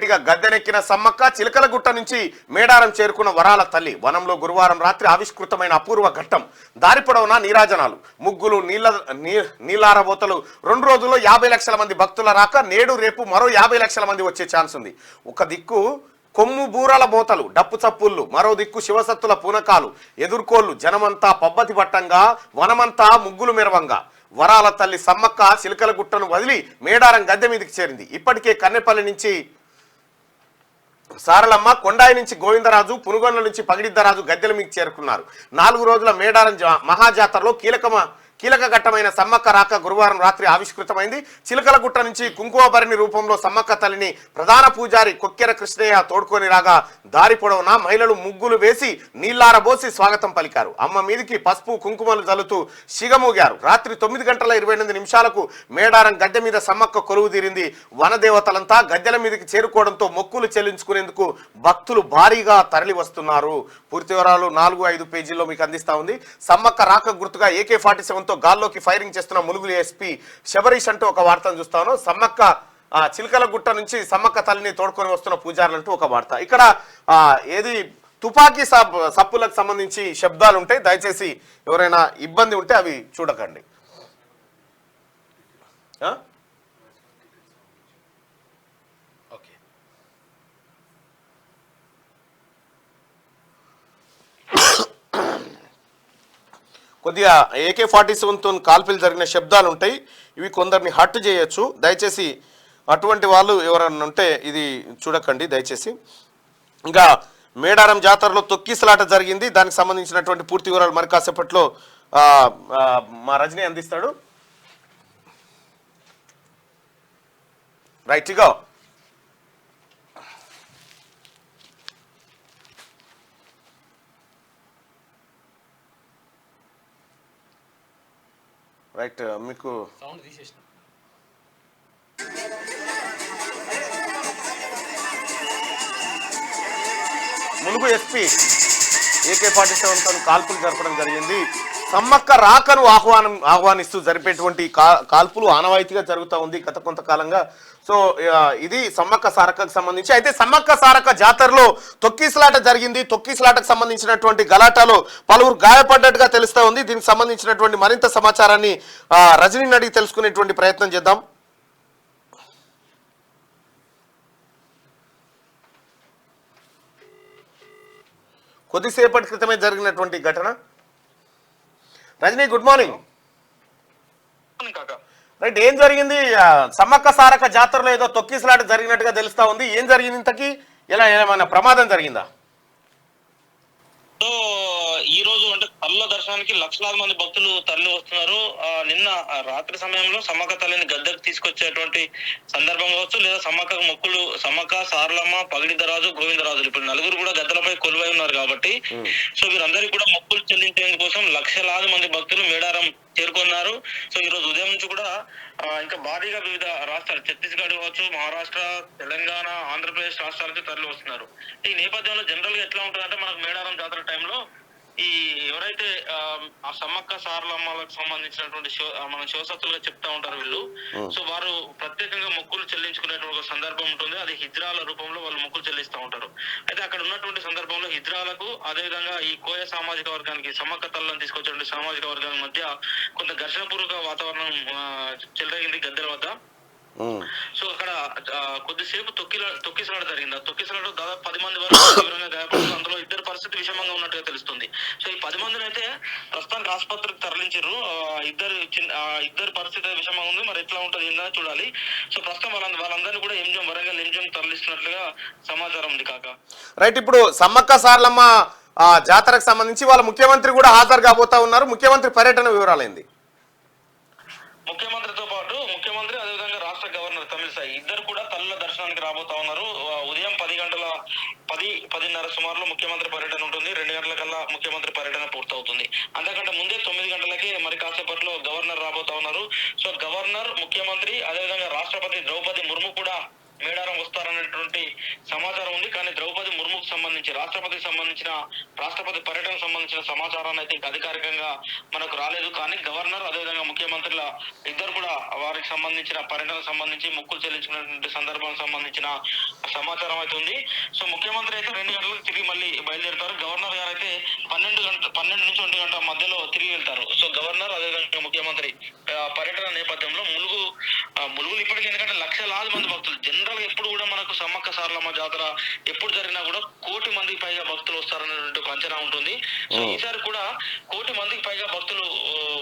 రైట్గా గద్దెనెక్కిన సమ్మక్క చిలకలగుట్ట నుంచి మేడారం చేరుకున్న వరాల తల్లి వనంలో గురువారం రాత్రి ఆవిష్కృతమైన అపూర్వ ఘట్టం. దారి పొడవునా నీరాజనాలు, ముగ్గులు, నీళ్ళారబోతలు. 2 రోజుల్లో 50 లక్షల మంది భక్తుల రాక, నేడు రేపు మరో 50 లక్షల మంది వచ్చే ఛాన్స్ ఉంది. ఒక దిక్కు కొమ్ము బూరల మోతలు, డప్పు చప్పుళ్ళు, మరో దిక్కు శివసత్తుల పూనకాలు, ఎదుర్కోళ్లు. జనమంతా పబ్బతి పట్టంగా, వనమంతా ముగ్గులు మెరవంగా వరాల తల్లి సమ్మక్క చిలకలగుట్టను వదిలి మేడారం గద్దె మీదకి చేరింది. ఇప్పటికే కన్నెపల్లి నుంచి సారలమ్మ, కొండాయి నుంచి గోవిందరాజు, పునుగొండ నుంచి పగిడిద్దరాజు గద్దెల మీకు చేరుకున్నారు. 4 రోజుల మేడారం మహాజాతరలో కీలక ఘట్టమైన సమ్మక్క రాక గురువారం రాత్రి ఆవిష్కృతమైంది. చిలకలగుట్ట నుంచి కుంకుమభరణి రూపంలో సమ్మక్క తల్లిని ప్రధాన పూజారి కొక్కెర కృష్ణయ్య తోడుకొని రాగా, దారి పొడవునా మహిళలు ముగ్గులు వేసి నీళ్లారబోసి స్వాగతం పలికారు. అమ్మ మీదికి పసుపు కుంకుమలు జల్లుతూ సిగమూగారు. రాత్రి 9:28 మేడారం గద్దె మీద సమ్మక్క కొలువు తీరింది. వనదేవతలంతా గద్దెల మీదకి చేరుకోవడంతో మొక్కులు చెల్లించుకునేందుకు భక్తులు భారీగా తరలి వస్తున్నారు. పూర్తి వివరాలు 4-5 పేజీల్లో మీకు అందిస్తా ఉంది. సమ్మక్క రాక గుర్తుగా AK-47 గాల్లోకి ఫైరింగ్ చేస్తున్న ములుగు ఎస్పీ శబరీష్ అంటూ ఒక వార్తను చూస్తాను. సమ్మక్క చిలకలగుట్ట నుంచి సమ్మక్క తల్లిని తోడుకొని వస్తున్న పూజారులంటూ ఒక వార్త. ఇక్కడ ఏది తుపాకీ సప్పులకు సంబంధించి శబ్దాలు ఉంటాయి. దయచేసి ఎవరైనా ఇబ్బంది ఉంటే అవి చూడకండి. కొద్దిగా AK-47తో కాల్పులు జరిగిన శబ్దాలు ఉంటాయి. ఇవి కొందరిని హర్ట్ చేయొచ్చు. దయచేసి అటువంటి వాళ్ళు ఎవరన్నా ఉంటే ఇది చూడకండి దయచేసి. ఇంకా మేడారం జాతరలో తొక్కిసలాట జరిగింది. దానికి సంబంధించినటువంటి పూర్తి వివరాలు మరి కాసేపట్లో మా రజనీ అందిస్తాడు. రైట్గా రైట్ మీకు సౌండ్ తీసేసిన ములుగు ఎస్పీ AK-47తో కాల్పులు జరపడం జరిగింది. సమ్మక్క రాకను ఆహ్వానిస్తూ జరిపేటువంటి కాల్పులు ఆనవాయితీగా జరుగుతూ ఉంది గత కొంతకాలంగా. సో ఇది సమ్మక్క సారక్కకు సంబంధించి. అయితే సమ్మక్క సారక్క జాతరలో తొక్కిసలాట జరిగింది. తొక్కిసలాటకు సంబంధించినటువంటి గలాటాలో పలువురు గాయపడ్డట్టుగా తెలుస్తూ ఉంది. దీనికి సంబంధించినటువంటి మరింత సమాచారాన్ని రజనీని అడిగి తెలుసుకునేటువంటి ప్రయత్నం చేద్దాం. కొద్దిసేపటి క్రితమే జరిగినటువంటి ఘటన. Rajani, good morning. రైట్, ఏం జరిగింది? సమ్మక్క సారక్క జాతరలో ఏదో తొక్కిసలాట జరిగినట్టుగా తెలుస్తా ఉంది. ఏం జరిగింది ఇంతకీ? ఏమైనా ప్రమాదం జరిగిందా? సో ఈ రోజు అంటే తల్ల దర్శనానికి లక్షలాది మంది భక్తులు తరలి వస్తున్నారు. నిన్న రాత్రి సమయంలో సమ్మక్క తల్లిని గద్దెకు తీసుకొచ్చేటువంటి సందర్భం కావచ్చు, లేదా సమ్మక్కకు మొక్కులు సమ్మక్క, సారలమ్మ, పగిడిద్దరాజు, గోవిందరాజులు ఇప్పుడు 4 కూడా గద్దెలపై కొలువై ఉన్నారు కాబట్టి సో వీరందరికీ కూడా మొక్కులు చెల్లించేందుకోసం లక్షలాది మంది భక్తులు మేడారం చేరుకున్నారు. సో ఈ రోజు ఉదయం నుంచి కూడా ఇంకా భారీగా వివిధ రాష్ట్రాలు, ఛత్తీస్గఢ్ కావచ్చు, మహారాష్ట్ర, తెలంగాణ, ఆంధ్రప్రదేశ్ రాష్ట్రాల నుంచి తరలి వస్తున్నారు. ఈ నేపథ్యంలో జనరల్ గా ఎట్లా ఉంటుందంటే మనకు మేడారం జాతర టైంలో ఈ ఎవరైతే ఆ సమ్మక్క సారలమ్మలకు సంబంధించినటువంటి మన శివసత్తులుగా చెప్తా ఉంటారు వీళ్ళు. సో వారు ప్రత్యేకంగా మొక్కులు చెల్లించుకునేటువంటి ఒక సందర్భం ఉంటుంది. అది హిజ్రాల రూపంలో వాళ్ళు మొక్కులు చెల్లిస్తూ ఉంటారు. అయితే అక్కడ ఉన్నటువంటి సందర్భంలో హిజ్రాలకు, అదేవిధంగా ఈ కోయ సామాజిక వర్గానికి, సమ్మక్క తల్లిని తీసుకొచ్చేటువంటి సామాజిక వర్గాల మధ్య కొంత ఘర్షణపూర్వక వాతావరణం చెలరేగింది గద్దెల వద్ద. సో అక్కడ కొద్దిసేపు తొక్కిసలాట జరిగింది. ఆ తొక్కిసలాట దాదాపు 10 మంది వరకు తీవ్రంగా గాయపడుతుంది. అందులో 2 పరిస్థితి విషమంగా ఉన్నట్టుగా తెలుస్తుంది. సో ఈ 10 మందిని అయితే ప్రస్తుతానికి ఆసుపత్రికి తరలించారు. ఇద్దరు పరిస్థితి విషమంగా ఉంది. మరి ఎట్లా ఉంటుంది ఏందని చూడాలి. సో ప్రస్తుతం వాళ్ళందరినీ కూడా వరంగల్ ఎంజిఎం తరలిస్తున్నట్లుగా సమాచారం ఉంది. కాక రైట్, ఇప్పుడు సమ్మక్క సారలమ్మ జాతరకు సంబంధించి వాళ్ళ ముఖ్యమంత్రి కూడా హాజరు కాబోతా ఉన్నారు. ముఖ్యమంత్రి పర్యటన వివరాలైంది. ముఖ్యమంత్రితో పాటు ముఖ్యమంత్రి, అదేవిధంగా రాష్ట్ర గవర్నర్ తమిళిసై ఇద్దరు కూడా తల్లుల దర్శనానికి రాబోతా ఉన్నారు. ఉదయం 10:10 సుమారులో ముఖ్యమంత్రి పర్యటన ఉంటుంది. 2 గంటల కల్లా ముఖ్యమంత్రి పర్యటన పూర్తవుతుంది. అంతకంటే ముందే 9 గంటలకి మరి కాసేపట్లో గవర్నర్ రాబోతా ఉన్నారు. సో గవర్నర్, ముఖ్యమంత్రి, అదేవిధంగా రాష్ట్రపతి ద్రౌపది ముర్ము కూడా మేడారం వస్తారనేటువంటి సమాచారం ఉంది. కానీ ద్రౌపది ముర్ముకు సంబంధించి రాష్ట్రపతికి సంబంధించిన రాష్ట్రపతి కాకపోతే పర్యటనకు సంబంధించిన సమాచారాన్ని అయితే ఇంకా అధికారికంగా మనకు రాలేదు. కానీ గవర్నర్ అదేవిధంగా ముఖ్యమంత్రుల ఇద్దరు కూడా వారికి సంబంధించిన పర్యటనకు సంబంధించి మొక్కులు చెల్లించుకున్నటువంటి సందర్భానికి సంబంధించిన సమాచారం అయితే ఉంది. సో ముఖ్యమంత్రి అయితే 2 గంటలకు తిరిగి మళ్ళీ బయలుదేరుతారు. గవర్నర్ గారు అయితే 12 నుంచి 1 గంట మధ్యలో తిరిగి వెళ్తారు. సో గవర్నర్ అదేవిధంగా ముఖ్యమంత్రి పర్యటన నేపథ్యంలో ములుగులు ఇప్పటికీ, ఎందుకంటే లక్షలాది మంది భక్తులు జనరల్ గా ఎప్పుడు కూడా మనకు సమ్మక్క సారలమ్మ జాతర ఎప్పుడు జరిగినా కూడా 1 కోటి మందికి పైగా భక్తులు వస్తారనేటువంటి ఒక అంచనా ఉంటుంది. సో ఈసారి కూడా 1 కోటి మందికి పైగా భక్తులు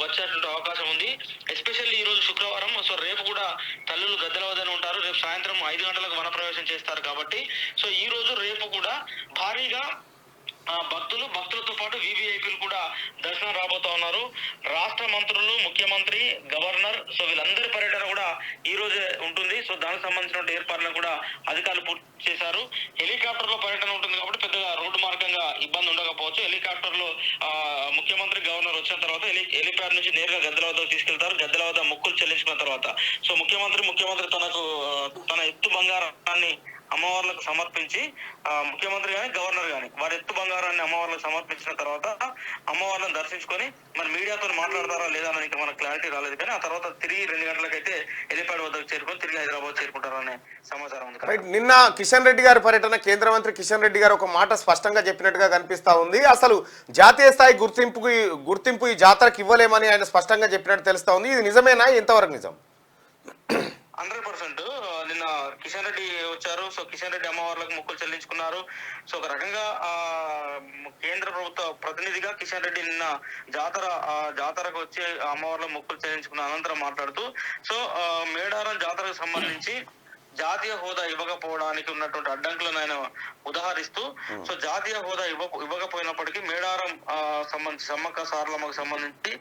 వచ్చేటువంటి అవకాశం ఉంది. ఎస్పెషల్లీ ఈ రోజు శుక్రవారం. సో రేపు కూడా తల్లులు గద్దెల వద్దనే ఉంటారు. రేపు సాయంత్రం 5 గంటలకు వనప్రవేశం చేస్తారు కాబట్టి సో ఈ రోజు రేపు కూడా భారీగా భక్తులతో పాటు వివిఐపీలు కూడా దర్శనం రాబోతా ఉన్నారు. రాష్ట్ర మంత్రులు, ముఖ్యమంత్రి, గవర్నర్, సో వీళ్ళందరి పర్యటన కూడా ఈ రోజే ఉంటుంది. సో దానికి సంబంధించిన ఏర్పాట్లను కూడా అధికారులు పూర్తి చేశారు. హెలికాప్టర్ లో పర్యటన ఉంటుంది కాబట్టి పెద్దగా రోడ్డు మార్గంగా ఇబ్బంది ఉండకపోవచ్చు. హెలికాప్టర్ లో ముఖ్యమంత్రి, గవర్నర్ వచ్చిన తర్వాత హెలిప్యాడ్ నుంచి నేరుగా గద్దెల వద్దకు తీసుకెళ్తారు. గద్దెల వద్ద మొక్కులు చెల్లించుకున్న తర్వాత సో ముఖ్యమంత్రి తన ఎత్తు బంగారాన్ని అమ్మవార్లకు సమర్పించి, ముఖ్యమంత్రి గాని గవర్నర్ గాని వారి ఎత్తు బంగారాన్ని అమ్మవార్లకు సమర్పించిన తర్వాత అమ్మవార్లను దర్శించుకొని మరి మీడియాతో మాట్లాడతారా లేదా అని ఇంకా మనకు క్లారిటీ రాలేదు. కానీ ఆ తర్వాత తిరిగి 2 గంటలకైతే హెలిప్యాడ్ వద్దకు చేరుకొని తిరిగి హైదరాబాద్ చేరుకుంటారనే సమాచారం ఉంది. నిన్న కిషన్ రెడ్డి గారి పర్యటన, కేంద్ర మంత్రి కిషన్ రెడ్డి గారు ఒక మాట స్పష్టంగా చెప్పినట్టుగా కనిపిస్తా ఉంది. అసలు జాతీయ స్థాయి గుర్తింపు ఈ జాతరకు ఇవ్వలేమని ఆయన స్పష్టంగా చెప్పినట్టు తెలుస్తా ఉంది. ఇది నిజమేనా? ఎంతవరకు నిజం? 100% నిన్న కిషన్ రెడ్డి వచ్చారు. సో కిషన్ రెడ్డి అమ్మవార్లకు మొక్కులు చెల్లించుకున్నారు. సో ఒక రకంగా కేంద్ర ప్రభుత్వ ప్రతినిధిగా కిషన్ రెడ్డి నిన్న జాతరకు వచ్చి అమ్మవార్లకు మొక్కులు చెల్లించుకున్న అనంతరం మాట్లాడుతూ సో మేడారం జాతరకు సంబంధించి జాతీయ హోదా ఇవ్వకపోవడానికి ఉన్నటువంటి అడ్డంకులను ఆయన ఉదాహరిస్తూ సో జాతీయ హోదా ఇవ్వకపోయినప్పటికీ మేడారం సమ్మక్క సారలమ్మకు సంబంధించి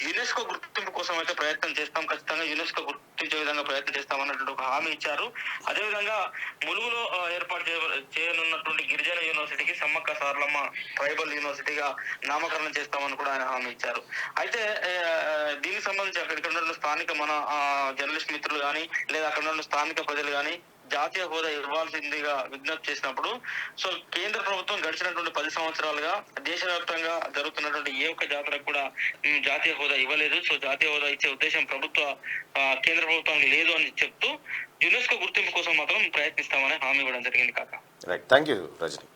యునెస్కో గుర్తింపు కోసం అయితే ప్రయత్నం చేస్తాం, ఖచ్చితంగా యునెస్కో గుర్తించే విధంగా ప్రయత్నం చేస్తామన్నటువంటి ఒక హామీ ఇచ్చారు. అదేవిధంగా ములుగులో ఏర్పాటు చేయనున్నటువంటి గిరిజన యూనివర్సిటీకి సమ్మక్క సారలమ్మ ట్రైబల్ యూనివర్సిటీగా నామకరణం చేస్తామని కూడా ఆయన హామీ ఇచ్చారు. అయితే దీనికి సంబంధించి అక్కడ ఉన్న స్థానిక మన జర్నలిస్ట్ మిత్రులు కానీ లేదా అక్కడ ఉన్న స్థానిక ప్రజలు కానీ జాతీయ హోదా ఇవ్వాల్సిందిగా విజ్ఞప్తి చేసినప్పుడు సో కేంద్ర ప్రభుత్వం గడిచినటువంటి 10 సంవత్సరాలుగా దేశవ్యాప్తంగా జరుగుతున్నటువంటి ఏ ఒక్క జాతరకు కూడా జాతీయ హోదా ఇవ్వలేదు. సో జాతీయ హోదా ఇచ్చే ఉద్దేశం కేంద్ర ప్రభుత్వానికి లేదు అని చెప్తూ యునెస్కో గుర్తింపు కోసం మాత్రం ప్రయత్నిస్తామని హామీ ఇవ్వడం జరిగింది. కాక థ్యాంక్ యూ రజనీ.